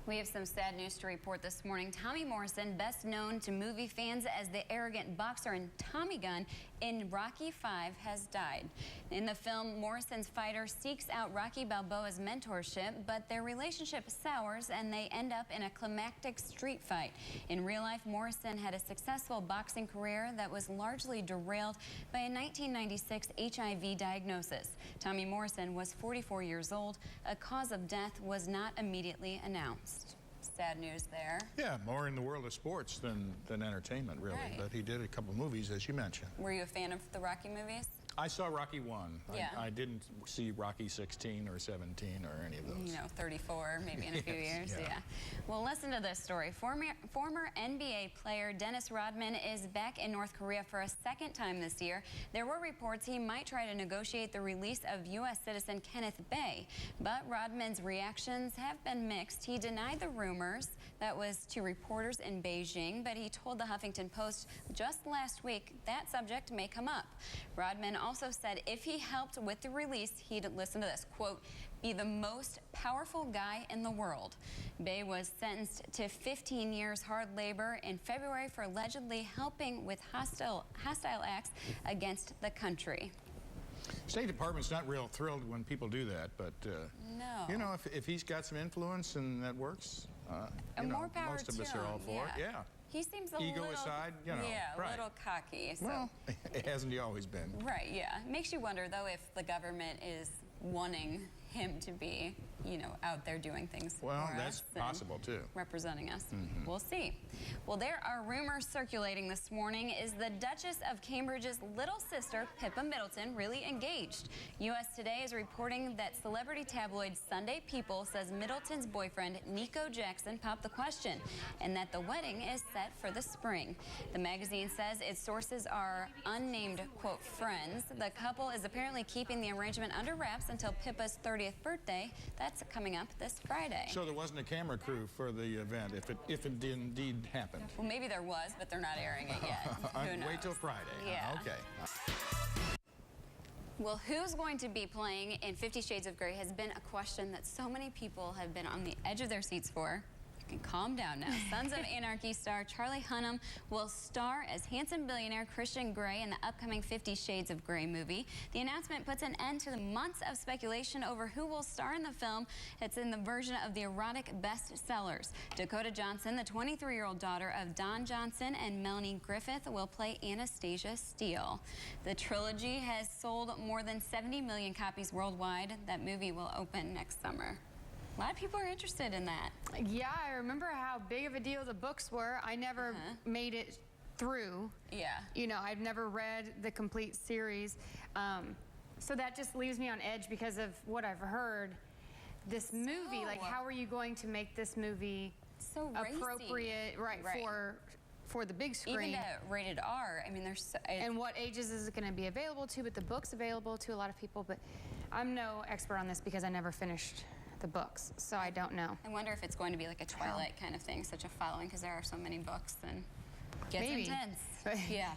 We have some sad news to report this morning. Tommy Morrison, best known to movie fans as the arrogant boxer and Tommy Gun in Rocky V, has died. In the film, Morrison's fighter seeks out Rocky Balboa's mentorship, but their relationship sours and they end up in a climactic street fight. In real life, Morrison had a successful boxing career that was largely derailed by a 1996 HIV diagnosis. Tommy Morrison was 44 years old. A cause of death was not immediately announced. Sad news there. Yeah, more in the world of sports than entertainment, really. Right. But he did a couple movies, as you mentioned. Were you a fan of the Rocky movies? I saw Rocky 1. Yeah. I didn't see Rocky 16 or 17 or any of those. You know, 34, maybe in a few years. Yeah. Well, listen to this story. Former NBA player Dennis Rodman is back in North Korea for a second time this year. There were reports he might try to negotiate the release of U.S. citizen Kenneth Bay, but Rodman's reactions have been mixed. He denied the rumors. That was to reporters in Beijing, but he told the Huffington Post just last week that subject may come up. Rodman also said if he helped with the release, he'd, listen to this, quote, be the most powerful guy in the world. Bay was sentenced to 15 years hard labor in February for allegedly helping with hostile acts against the country. State Department's not real thrilled when people do that, but no. You know, if he's got some influence and that works, more power most of us are all for it. Yeah. He seems a Ego little, aside, you know, yeah, a right. little cocky. So. Well, hasn't he always been? Right, yeah. Makes you wonder, though, if the government is wanting him to be, you know, out there doing things for us. Well, that's possible, too. Representing us. We'll see. Well, there are rumors circulating this morning. Is the Duchess of Cambridge's little sister, Pippa Middleton, really engaged? U.S. Today is reporting that celebrity tabloid Sunday People says Middleton's boyfriend, Nico Jackson, popped the question, and that the wedding is set for the spring. The magazine says its sources are unnamed, quote, friends. The couple is apparently keeping the arrangement under wraps until Pippa's 30th birthday. That's coming up this Friday. So there wasn't a camera crew for the event, if it did indeed happen. Well, maybe there was, but they're not airing it yet. Who knows? Wait till Friday. Yeah. Okay. Well, who's going to be playing in 50 Shades of Grey has been a question that so many people have been on the edge of their seats for. You can calm down now. Sons of Anarchy star Charlie Hunnam will star as handsome billionaire Christian Grey in the upcoming 50 Shades of Grey movie. The announcement puts an end to the months of speculation over who will star in the film. It's in the version of the erotic bestsellers. Dakota Johnson, the 23-year-old daughter of Don Johnson and Melanie Griffith, will play Anastasia Steele. The trilogy has sold more than 70 million copies worldwide. That movie will open next summer. A lot of people are interested in that. Yeah, I remember how big of a deal the books were. I never made it through. Yeah. You know, I've never read the complete series. So that just leaves me on edge because of what I've heard. This movie, like, how are you going to make this movie so appropriate, right. for the big screen? Even rated R, I mean, there's and what ages is it going to be available to? But the book's available to a lot of people. But I'm no expert on this because I never finished the books, so I don't know. I wonder if it's going to be like a Twilight kind of thing, such a following, because there are so many books and gets intense. Yeah.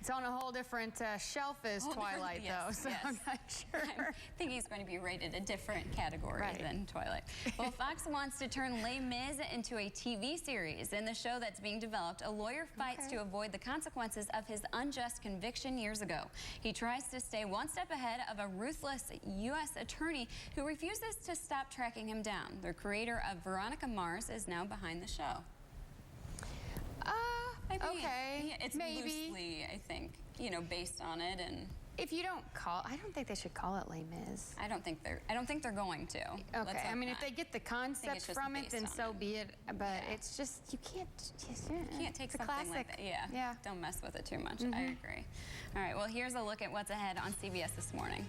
It's on a whole different shelf as Twilight, though, so I'm not sure. I think he's going to be rated a different category than Twilight. Well, Fox wants to turn Les Mis into a TV series. In the show that's being developed, a lawyer fights to avoid the consequences of his unjust conviction years ago. He tries to stay one step ahead of a ruthless U.S. attorney who refuses to stop tracking him down. The creator of Veronica Mars is now behind the show. I mean, okay, it's maybe. Loosely, I think, you know, based on it. And if you don't call, I don't think they should call it Les Mis. I don't think they're going to. Okay, I mean, if they get the concept from it, then so be it. But it's just, you can't take something like that. Yeah. Don't mess with it too much. I agree. All right, well, here's a look at what's ahead on CBS this morning.